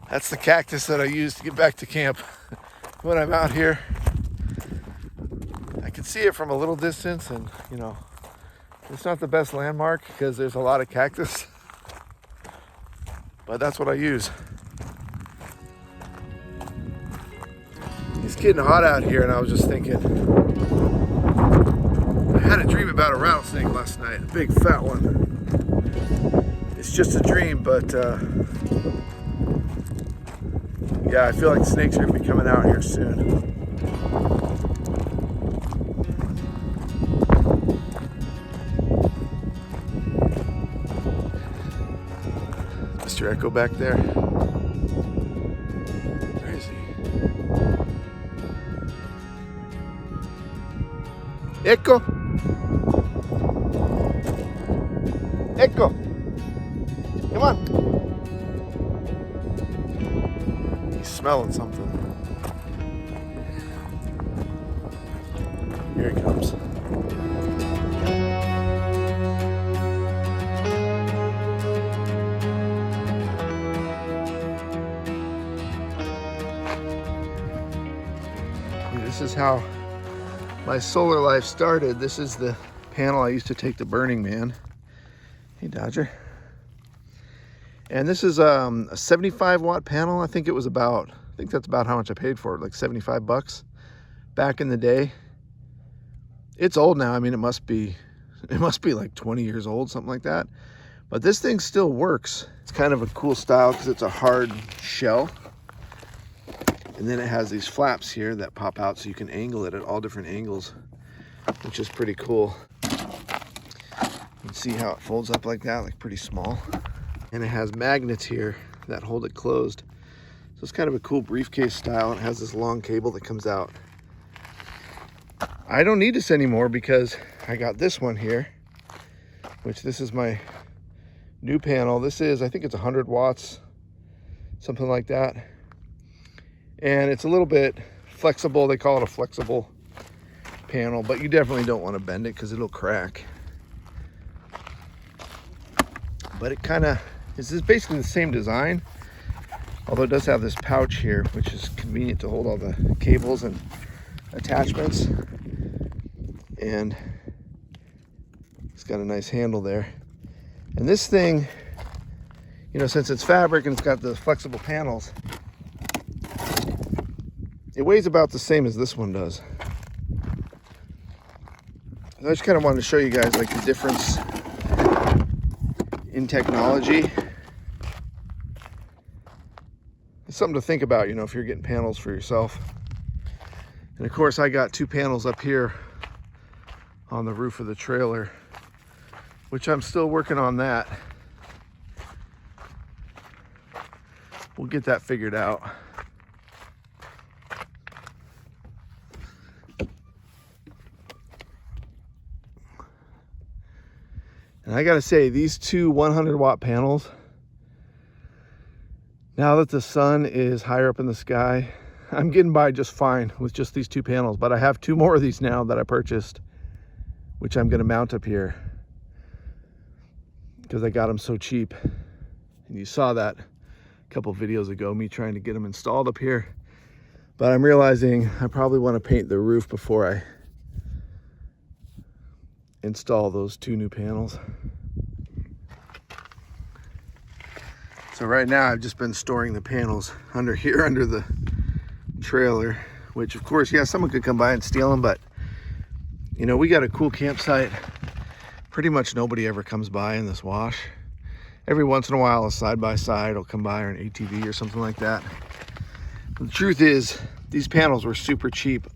That's the cactus that I use to get back to camp. When I'm out here, I can see it from a little distance, and it's not the best landmark because there's a lot of cactus, but that's what I use. It's getting hot out here, and I was just thinking, I had a dream about a rattlesnake last night, a big fat one. It's just a dream, but yeah, I feel like snakes are gonna be coming out here soon. Mr. Echo back there. Where is he? Echo! Echo! Come on! He's smelling something. Here he comes. This is how my solar life started. This is the panel I used to take to Burning Man. Hey, Dodger. And this is a 75 watt panel. I think that's about how much I paid for it, like 75 bucks back in the day. It's old now. I mean, it must be like 20 years old, something like that. But this thing still works. It's kind of a cool style because it's a hard shell. And then it has these flaps here that pop out so you can angle it at all different angles, which is pretty cool. You can see how it folds up like that, like pretty small. And it has magnets here that hold it closed. So it's kind of a cool briefcase style. It has this long cable that comes out. I don't need this anymore because I got this one here, which this is my new panel. This is, I think it's 100 watts, something like that. And it's a little bit flexible. They call it a flexible panel, but you definitely don't want to bend it because it'll crack. But it kind of is basically the same design, although it does have this pouch here, which is convenient to hold all the cables and attachments. And it's got a nice handle there. And this thing, since it's fabric and it's got the flexible panels, it weighs about the same as this one does. I just kind of wanted to show you guys like the difference in technology. It's something to think about, if you're getting panels for yourself. And of course, I got 2 panels up here on the roof of the trailer, which I'm still working on that. We'll get that figured out. And I gotta say, these 2 100 watt panels, now that the sun is higher up in the sky, I'm getting by just fine with just these 2 panels. But I have 2 more of these now that I purchased, which I'm gonna mount up here because I got them so cheap. And you saw that a couple videos ago, me trying to get them installed up here. But I'm realizing I probably want to paint the roof before I install those 2 new panels. So right now I've just been storing the panels under the trailer, which of course, yeah, someone could come by and steal them, but we got a cool campsite. Pretty much nobody ever comes by in this wash. Every once in a while a side-by-side will come by, or an ATV or something like that. But the truth is, these panels were super cheap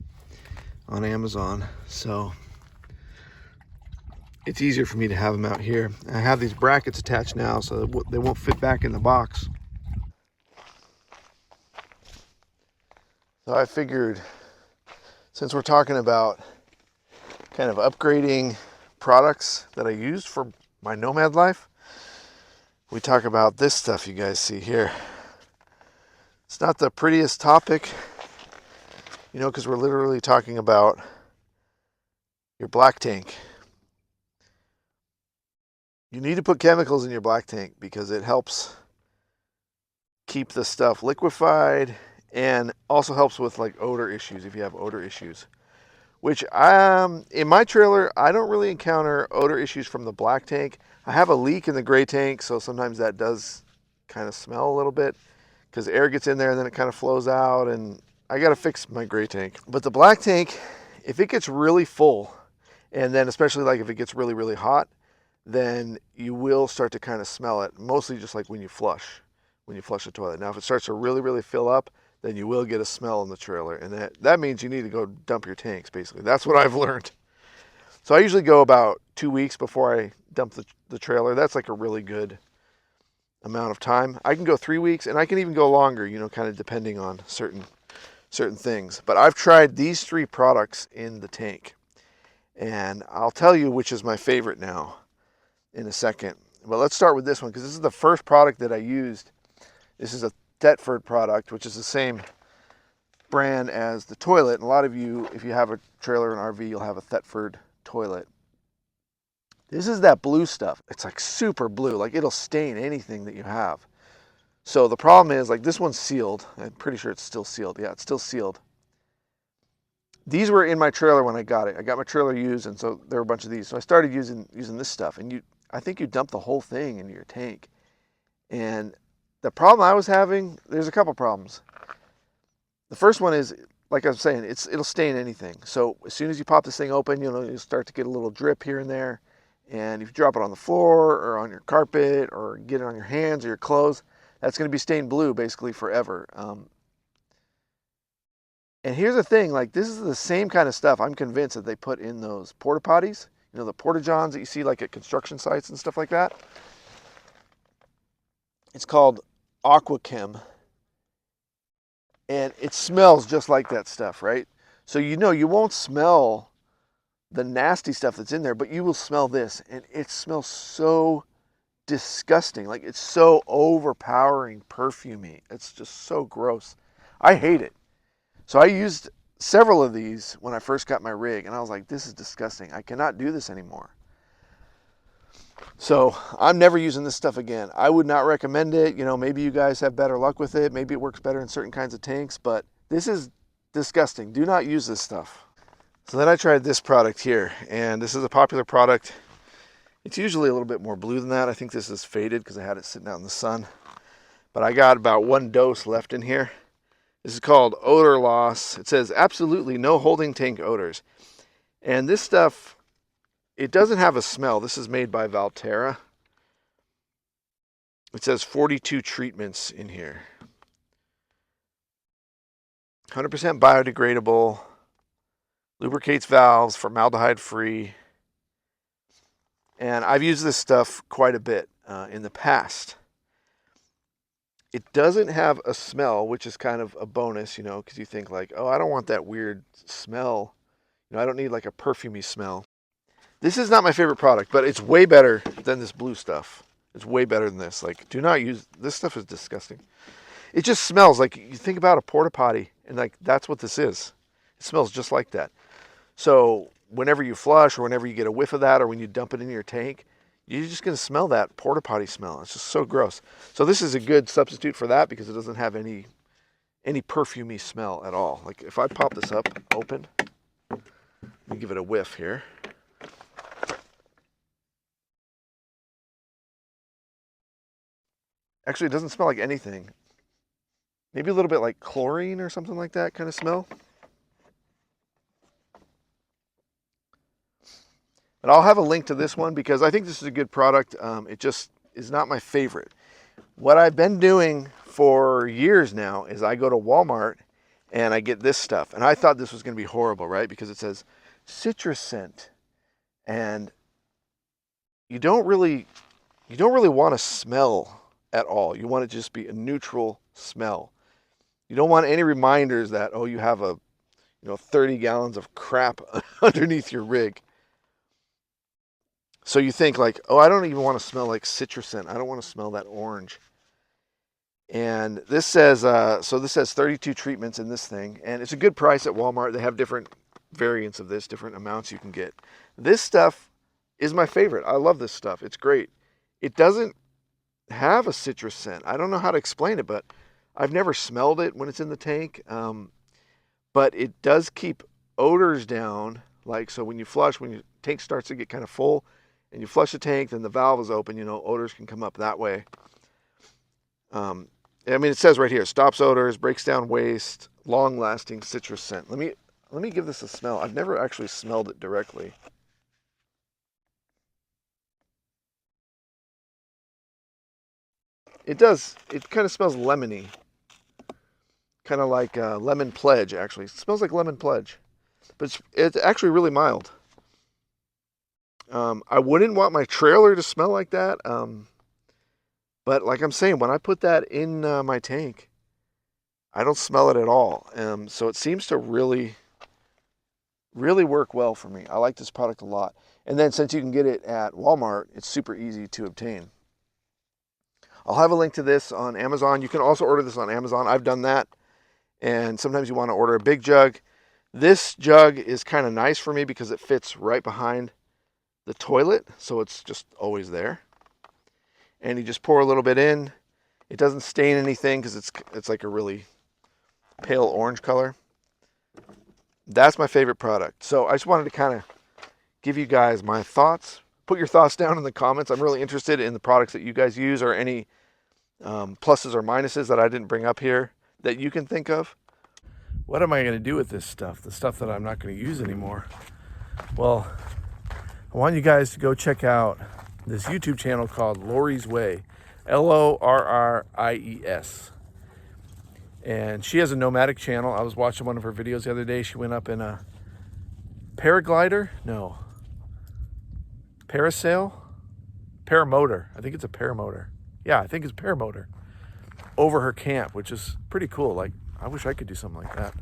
on Amazon, so it's easier for me to have them out here. I have these brackets attached now so they won't fit back in the box. So I figured, since we're talking about kind of upgrading products that I used for my Nomad life, we talk about this stuff you guys see here. It's not the prettiest topic, because we're literally talking about your black tank. You need to put chemicals in your black tank because it helps keep the stuff liquefied, and also helps with like odor issues if you have odor issues. Which in my trailer, I don't really encounter odor issues from the black tank. I have a leak in the gray tank, so sometimes that does kind of smell a little bit because air gets in there and then it kind of flows out, and I got to fix my gray tank. But the black tank, if it gets really full, and then especially like if it gets really, really hot, then you will start to kind of smell it, mostly just like when you flush the toilet. Now, if it starts to really, really fill up, then you will get a smell in the trailer, and that means you need to go dump your tanks, basically. That's what I've learned. So I usually go about 2 weeks before I dump the trailer. That's like a really good amount of time. I can go 3 weeks, and I can even go longer, kind of depending on certain things. But I've tried these 3 products in the tank, and I'll tell you which is my favorite now in a second. But let's start with this one, because this is the first product that I used. This is a Thetford product, which is the same brand as the toilet. And a lot of you, if you have a trailer and RV, you'll have a Thetford toilet. This is that blue stuff. It's like super blue, like it'll stain anything that you have. So the problem is, like, this one's sealed. I'm pretty sure it's still sealed. Yeah, it's still sealed. These were in my trailer when I got it. I got my trailer used, and so there were a bunch of these. So I started using this stuff, and I think you dump the whole thing into your tank. And the problem I was having, there's a couple problems. The first one is, like I was saying, it'll stain anything. So as soon as you pop this thing open, you'll start to get a little drip here and there. And if you drop it on the floor or on your carpet or get it on your hands or your clothes, that's going to be stained blue basically forever. And here's the thing, like, this is the same kind of stuff I'm convinced that they put in those porta potties, the porta johns that you see like at construction sites and stuff like that. It's called AquaChem. And it smells just like that stuff, right? So you won't smell the nasty stuff that's in there, but you will smell this, and it smells so disgusting. Like, it's so overpowering perfumey. It's just so gross. I hate it. So I used several of these when I first got my rig, and I was like, this is disgusting. I cannot do this anymore. So I'm never using this stuff again. I would not recommend it. Maybe you guys have better luck with it. Maybe it works better in certain kinds of tanks, but this is disgusting. Do not use this stuff. So then I tried this product here, and this is a popular product. It's usually a little bit more blue than that. I think this is faded because I had it sitting out in the sun. But I got about 1 dose left in here. This is called Odor Loss. It says absolutely no holding tank odors. And this stuff, it doesn't have a smell. This is made by Valterra. It says 42 treatments in here. 100% biodegradable. Lubricates valves, formaldehyde free. And I've used this stuff quite a bit in the past. It doesn't have a smell, which is kind of a bonus, because you think like, oh, I don't want that weird smell. I don't need like a perfumey smell. This is not my favorite product, but it's way better than this blue stuff. It's way better than this. Like, do not use, this stuff is disgusting. It just smells like, you think about a porta potty, and like, that's what this is. It smells just like that. So whenever you flush or whenever you get a whiff of that or when you dump it in your tank, you're just going to smell that porta potty smell. It's just so gross. So this is a good substitute for that because it doesn't have any perfumey smell at all. Like, if I pop this up open, let me give it a whiff here. Actually, it doesn't smell like anything. Maybe a little bit like chlorine or something like that kind of smell. But I'll have a link to this one because I think this is a good product. It just is not my favorite. What I've been doing for years now is I go to Walmart and I get this stuff. And I thought this was going to be horrible, right? Because it says citrus scent. And you don't really want to smell at all. You want it to just be a neutral smell. You don't want any reminders that, oh, you have 30 gallons of crap underneath your rig. So you think like, oh, I don't even want to smell like citrus scent. I don't want to smell that orange. And this says, this says 32 treatments in this thing. And it's a good price at Walmart. They have different variants of this, different amounts you can get. This stuff is my favorite. I love this stuff. It's great. It doesn't have a citrus scent. I don't know how to explain it, but I've never smelled it when it's in the tank, but it does keep odors down. Like, so when you flush, when your tank starts to get kind of full and you flush the tank, then the valve is open, you know, odors can come up that way. I mean, it says right here, stops odors, breaks down waste, long-lasting citrus scent. Let me give this a smell. I've never actually smelled it directly. It does. It kind of smells lemony. Kind of like Lemon Pledge, actually. It smells like Lemon Pledge. But it's actually really mild. I wouldn't want my trailer to smell like that. But like I'm saying, when I put that in my tank, I don't smell it at all. So it seems to really, really work well for me. I like this product a lot. And then since you can get it at Walmart, it's super easy to obtain. I'll have a link to this on Amazon. You can also order this on Amazon. I've done that. And sometimes you want to order a big jug. This jug is kind of nice for me because it fits right behind the toilet. So it's just always there. And you just pour a little bit in. It doesn't stain anything because it's like a really pale orange color. That's my favorite product. So I just wanted to kind of give you guys my thoughts. Put your thoughts down in the comments. I'm really interested in the products that you guys use, or any pluses or minuses that I didn't bring up here that you can think of. What am I going to do with this stuff? The stuff that I'm not going to use anymore? Well, I want you guys to go check out this YouTube channel called Lori's Way. Lorries. And she has a nomadic channel. I was watching one of her videos the other day. She went up in a paraglider? No. Parasail? Paramotor. I think it's a paramotor. Yeah, I think it's paramotor. Over her camp, which is pretty cool. Like, I wish I could do something like that.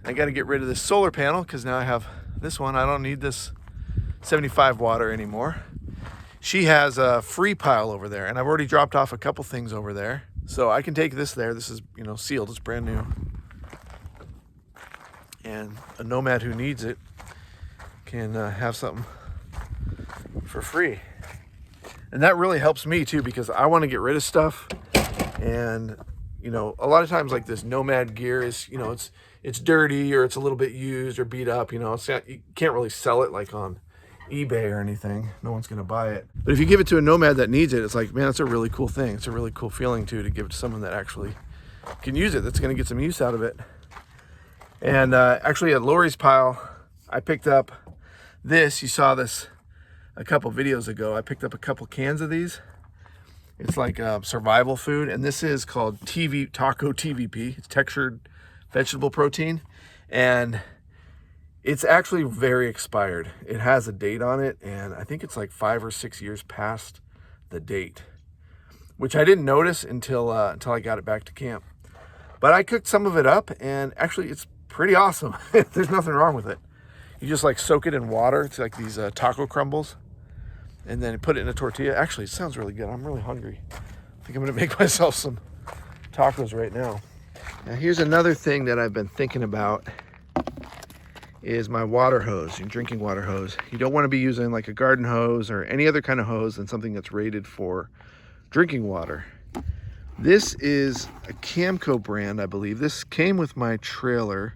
I got to get rid of this solar panel because now I have this one. I don't need this 75 water anymore. She has a free pile over there, and I've already dropped off a couple things over there. So I can take this there. This is, you know, sealed. It's brand new. And a nomad who needs it can have something for free. And that really helps me too, because I want to get rid of stuff. And, you know, a lot of times like this nomad gear is, you know, it's dirty, or it's a little bit used or beat up, you know. It's not, you can't really sell it like on eBay or anything. No one's going to buy it. But if you give it to a nomad that needs it, it's like, man, it's a really cool thing. It's a really cool feeling too, to give it to someone that actually can use it, that's going to get some use out of it. And actually at Lori's pile, I picked up this. You saw this a couple videos ago. I picked up a couple cans of these. It's like survival food, and this is called Taco TVP. It's textured vegetable protein, and it's actually very expired. It has a date on it, and I think it's like 5 or 6 years past the date, which I didn't notice until I got it back to camp. But I cooked some of it up, and actually it's pretty awesome. There's nothing wrong with it. You just like soak it in water. It's like these taco crumbles, and then you put it in a tortilla. Actually, it sounds really good. I'm really hungry. I think I'm gonna make myself some tacos right now. Now here's another thing that I've been thinking about, is my water hose, your drinking water hose. You don't want to be using like a garden hose or any other kind of hose than something that's rated for drinking water. This is a Camco brand, I believe. This came with my trailer.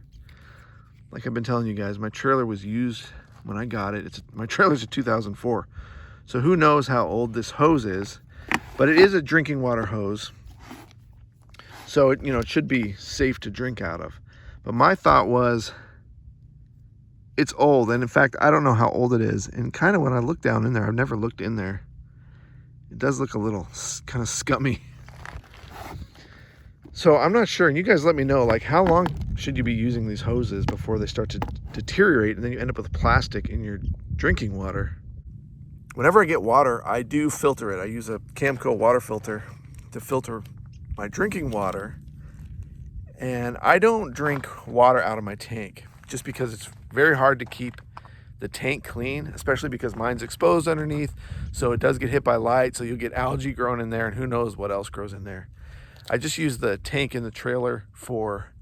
Like I've been telling you guys, my trailer was used when I got it. My trailer's a 2004. So who knows how old this hose is, but it is a drinking water hose. So it, you know, it should be safe to drink out of. But my thought was, it's old, and in fact, I don't know how old it is. And kind of when I look down in there, I've never looked in there. It does look a little kind of scummy. So I'm not sure, and you guys let me know, like, how long should you be using these hoses before they start to deteriorate, and then you end up with plastic in your drinking water. Whenever I get water, I do filter it. I use a Camco water filter to filter my drinking water, and I don't drink water out of my tank just because it's very hard to keep the tank clean, especially because mine's exposed underneath, so it does get hit by light, so you'll get algae growing in there, and who knows what else grows in there. I just use the tank in the trailer for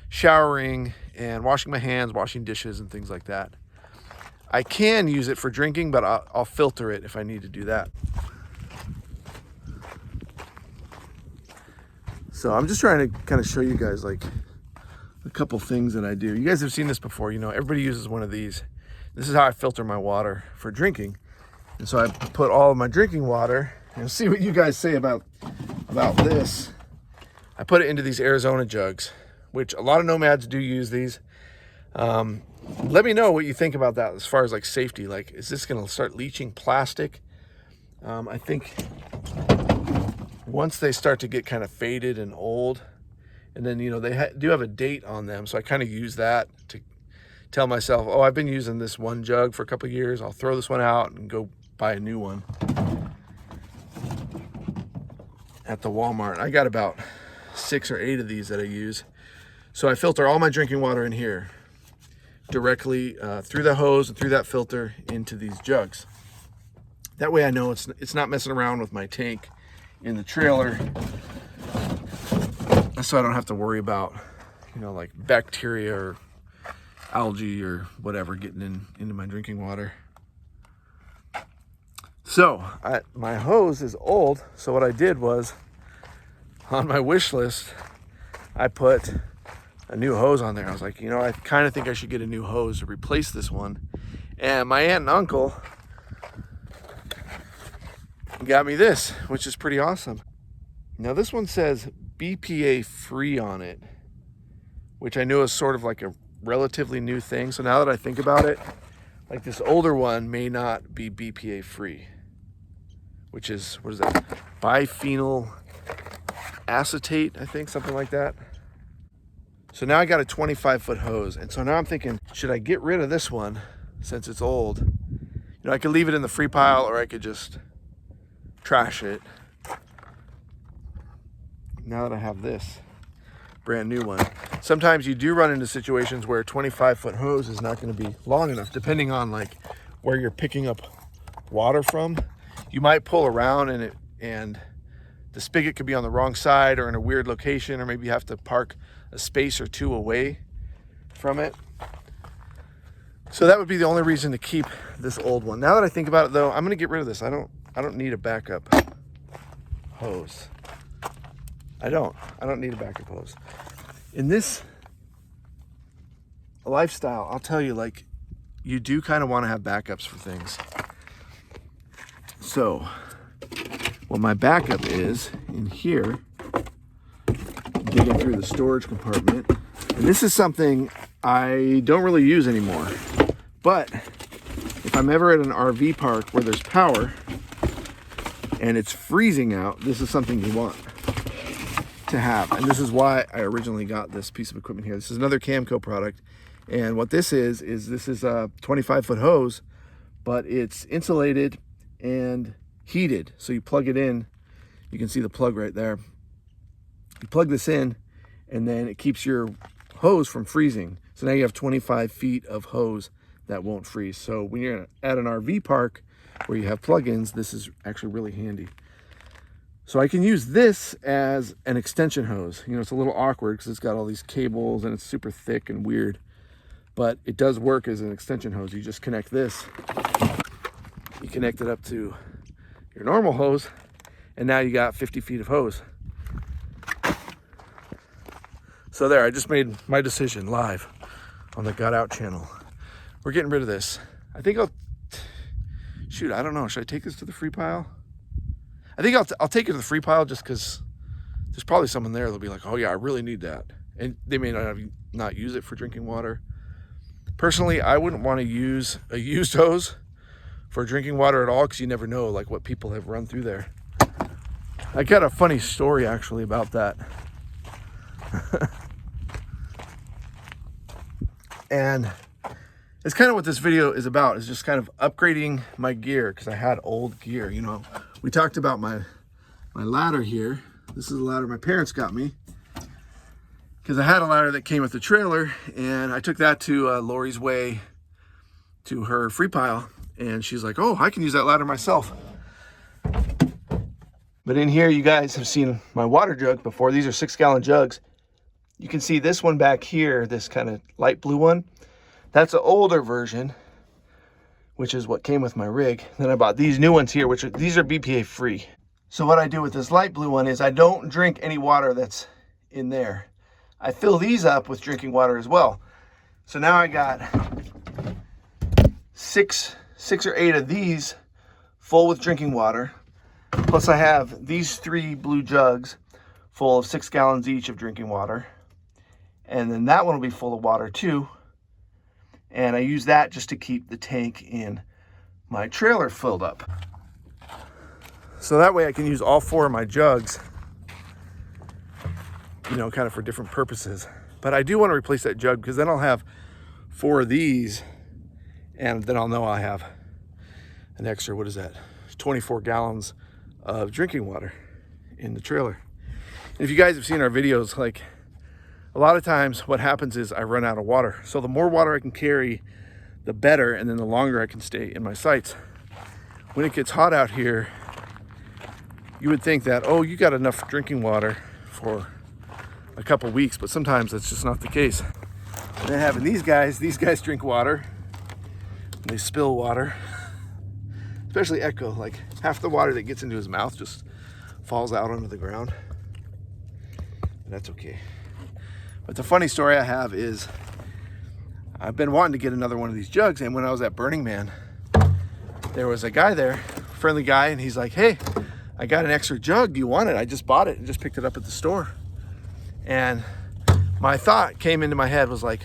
showering and washing my hands, washing dishes, and things like that. I can use it for drinking, but I'll filter it if I need to do that. So I'm just trying to kind of show you guys like a couple things that I do. You guys have seen this before, you know, everybody uses one of these. This is how I filter my water for drinking. And so I put all of my drinking water, and see what you guys say about this. I put it into these Arizona jugs, which a lot of Nomads do use these. Let me know what you think about that as far as like safety. Like, is this gonna start leaching plastic? I think once they start to get kind of faded and old, and then, you know, they do have a date on them. So I kind of use that to tell myself, oh, I've been using this one jug for a couple of years. I'll throw this one out and go buy a new one at the Walmart. I got about 6 or 8 of these that I use. So I filter all my drinking water in here directly through the hose and through that filter into these jugs. That way I know it's not messing around with my tank in the trailer, so I don't have to worry about, you know, like bacteria or algae or whatever getting into my drinking water. So my hose is old, so what I did was, on my wish list, I put a new hose on there. I was like, you know, I kind of think I should get a new hose to replace this one. And my aunt and uncle got me this, which is pretty awesome. Now this one says BPA free on it, which I knew is sort of like a relatively new thing. So now that I think about it, like this older one may not be BPA free, which is, what is that? Biphenyl acetate, I think, something like that. So now I got a 25-foot hose. And so now I'm thinking, should I get rid of this one since it's old? You know, I could leave it in the free pile, or I could just trash it. Now that I have this brand new one. Sometimes you do run into situations where a 25-foot hose is not going to be long enough, depending on like where you're picking up water from. You might pull around and the spigot could be on the wrong side or in a weird location, or maybe you have to park a space or two away from it. So that would be the only reason to keep this old one. Now that I think about it though, I'm gonna get rid of this. I don't need a backup hose. I don't need a backup hose. In this lifestyle, I'll tell you, like, you do kind of want to have backups for things. So what my backup is in here, digging through the storage compartment, and this is something I don't really use anymore, but if I'm ever at an RV park where there's power and it's freezing out, this is something you want to have. And this is why I originally got this piece of equipment here. This is another Camco product, and what this is this is a 25-foot hose, but it's insulated and heated. So you plug it in, you can see the plug right there. You plug this in, and then it keeps your hose from freezing. So now you have 25 feet of hose that won't freeze. So when you're at an RV park where you have plug-ins, this is actually really handy. So I can use this as an extension hose. You know, it's a little awkward because it's got all these cables and it's super thick and weird, but it does work as an extension hose. You just connect this, you connect it up to your normal hose, and now you got 50 feet of hose. So there, I just made my decision live on the Got Out channel. We're getting rid of this. I think shoot, I don't know. Should I take this to the free pile? I think I'll take it to the free pile, just because there's probably someone there that'll be like, oh yeah, I really need that. And they may not use it for drinking water. Personally, I wouldn't want to use a used hose for drinking water at all, because you never know like what people have run through there. I got a funny story actually about that. And it's kind of what this video is about, is just kind of upgrading my gear, because I had old gear. You know, we talked about my ladder here. This is a ladder my parents got me, because I had a ladder that came with the trailer, and I took that to Lori's Way, to her free pile, and she's like, oh, I can use that ladder myself. But in here, you guys have seen my water jug before. These are 6-gallon jugs. You can see this one back here, this kind of light blue one. That's an older version, which is what came with my rig. Then I bought these new ones here, these are BPA free. So what I do with this light blue one is I don't drink any water that's in there. I fill these up with drinking water as well. So now I got six or eight of these full with drinking water. Plus I have these 3 blue jugs full of 6 gallons each of drinking water. And then that one will be full of water too. And I use that just to keep the tank in my trailer filled up. So that way I can use all 4 of my jugs, you know, kind of for different purposes. But I do want to replace that jug because then I'll have 4 of these, and then I'll know I have an extra, what is that, 24 gallons of drinking water in the trailer. And if you guys have seen our videos, like a lot of times what happens is I run out of water. So the more water I can carry, the better, and then the longer I can stay in my sites. When it gets hot out here, you would think that, oh, you got enough drinking water for a couple weeks, but sometimes that's just not the case. And then having these guys drink water, they spill water, especially Echo. Like half the water that gets into his mouth just falls out onto the ground. But that's okay. But the funny story I have is I've been wanting to get another one of these jugs, and when I was at Burning Man, there was a guy there, friendly guy, and he's like, hey, I got an extra jug. Do you want it? I just bought it and just picked it up at the store. And my thought came into my head was like,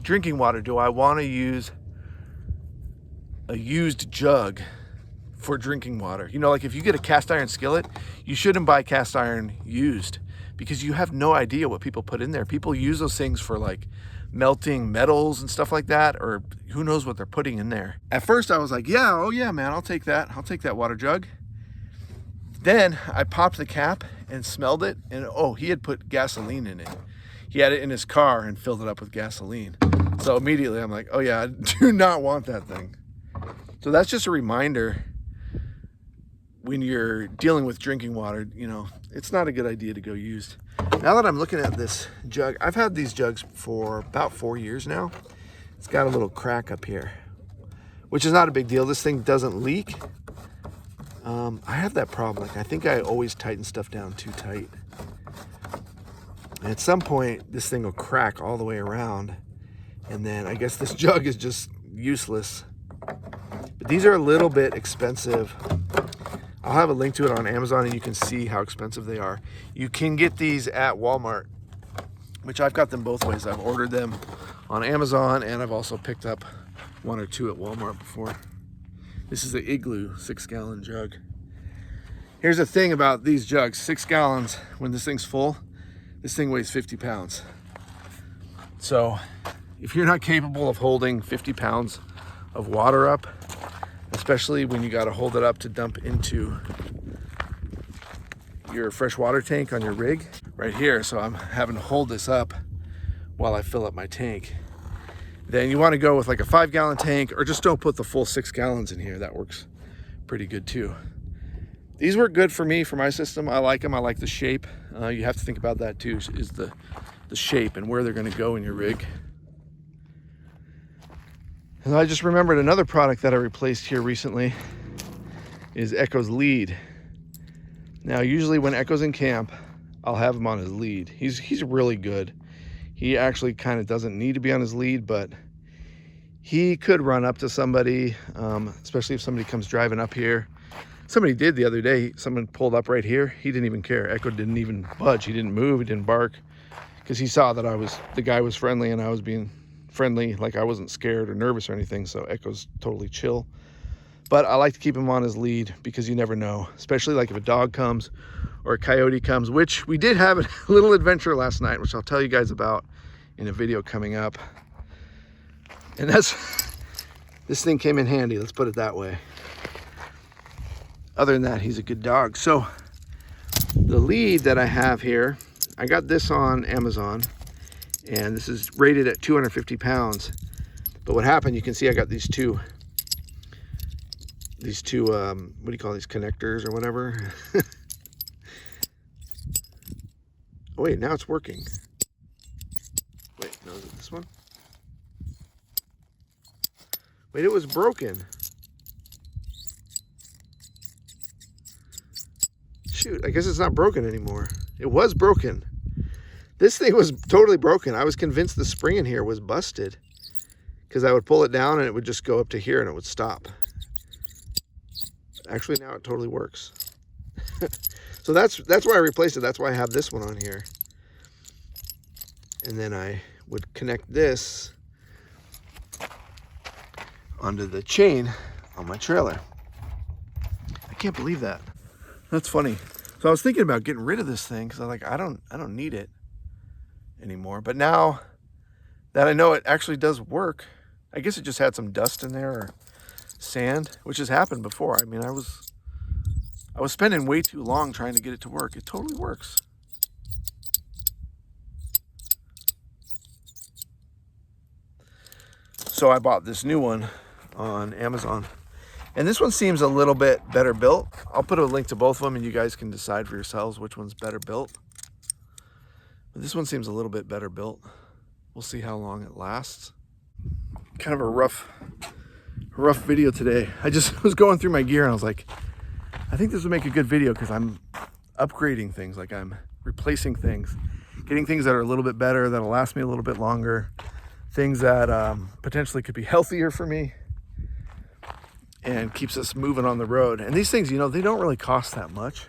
drinking water, do I want to use a used jug for drinking water? You know, like if you get a cast iron skillet, you shouldn't buy cast iron used because you have no idea what people put in there. People use those things for like melting metals and stuff like that, or who knows what they're putting in there. At first I was like, yeah, oh yeah, man, I'll take that. I'll take that water jug. Then I popped the cap and smelled it, and oh, he had put gasoline in it. He had it in his car and filled it up with gasoline. So immediately I'm like, oh yeah, I do not want that thing. So that's just a reminder when you're dealing with drinking water, you know, it's not a good idea to go used. Now that I'm looking at this jug, I've had these jugs for about 4 years now. It's got a little crack up here, which is not a big deal. This thing doesn't leak. I have that problem. Like I think I always tighten stuff down too tight. And at some point, this thing will crack all the way around. And then I guess this jug is just useless. But these are a little bit expensive. I'll have a link to it on Amazon and you can see how expensive they are. You can get these at Walmart, which I've got them both ways. I've ordered them on Amazon and I've also picked up 1 or 2 at Walmart before. This is the Igloo 6-gallon jug. Here's the thing about these jugs, 6 gallons, when this thing's full, this thing weighs 50 pounds. So if you're not capable of holding 50 pounds of water up, especially when you got to hold it up to dump into your freshwater tank on your rig right here. So I'm having to hold this up while I fill up my tank. Then you want to go with like a 5-gallon tank, or just don't put the full 6 gallons in here. That works pretty good too. These work good for me, for my system. I like them. I like the shape. You have to think about that too, is the shape and where they're going to go in your rig. And I just remembered another product that I replaced here recently is Echo's lead. Now, usually when Echo's in camp, I'll have him on his lead. He's really good. He actually kind of doesn't need to be on his lead, but he could run up to somebody, especially if somebody comes driving up here. Somebody did the other day. Someone pulled up right here. He didn't even care. Echo didn't even budge. He didn't move. He didn't bark because he saw that the guy was friendly and I was being friendly. Like I wasn't scared or nervous or anything. So Echo's totally chill. But I like to keep him on his lead because you never know, especially like if a dog comes or a coyote comes, which we did have a little adventure last night, which I'll tell you guys about in a video coming up. And this thing came in handy. Let's put it that way. Other than that, he's a good dog. So the lead that I have here, I got this on Amazon, and this is rated at 250 pounds. But what happened, you can see I got these two, what do you call these, connectors or whatever? Oh wait, now it's working. Wait, no, is it this one? Wait, it was broken. shoot, I guess it's not broken anymore. It was broken. This thing was totally broken. I was convinced the spring in here was busted because I would pull it down and it would just go up to here and it would stop. Actually, now it totally works. So that's why I replaced it. That's why I have this one on here. And then I would connect this onto the chain on my trailer. I can't believe that. That's funny. So I was thinking about getting rid of this thing because I'm like, I don't need it anymore. But now that I know it actually does work, I guess it just had some dust in there or sand, which has happened before. I mean, I was spending way too long trying to get it to work. It totally works. So I bought this new one on Amazon. And this one seems a little bit better built. I'll put a link to both of them and you guys can decide for yourselves which one's better built. But this one seems a little bit better built. We'll see how long it lasts. Kind of a rough video today. I just was going through my gear and I was like, I think this would make a good video because I'm upgrading things, like I'm replacing things, getting things that are a little bit better, that'll last me a little bit longer, things that potentially could be healthier for me and keeps us moving on the road. And these things, you know, they don't really cost that much,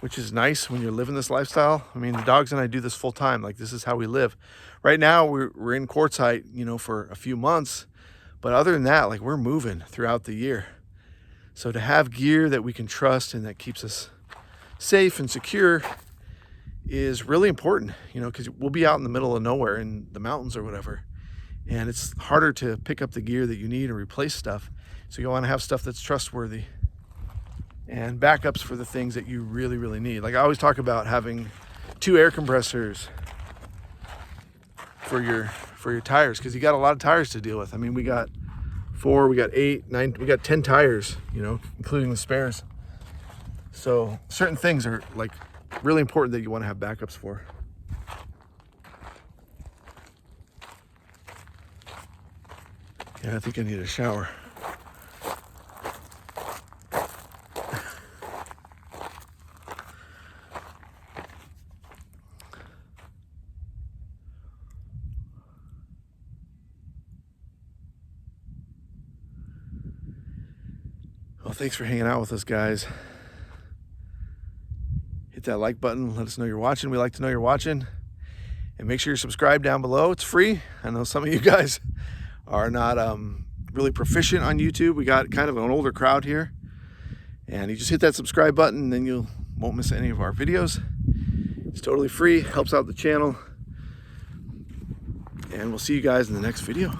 which is nice when you're living this lifestyle. I mean, the dogs and I do this full time. Like, this is how we live. Right now, we're in Quartzsite, you know, for a few months. But other than that, like, we're moving throughout the year. So to have gear that we can trust and that keeps us safe and secure is really important, you know, because we'll be out in the middle of nowhere in the mountains or whatever. And it's harder to pick up the gear that you need and replace stuff. So you want to have stuff that's trustworthy and backups for the things that you really, really need. Like I always talk about having 2 air compressors for your tires, because you got a lot of tires to deal with. I mean, we got 4, we got 8, 9, we got 10 tires, you know, including the spares. So certain things are like really important that you want to have backups for. Yeah, I think I need a shower. Well, thanks for hanging out with us, guys. Hit that like button. Let us know you're watching. We like to know you're watching. And make sure you're subscribed down below. It's free. I know some of you guys are not really proficient on YouTube. We got kind of an older crowd here. And you just hit that subscribe button and then you won't miss any of our videos. It's totally free. Helps out the channel. And we'll see you guys in the next video.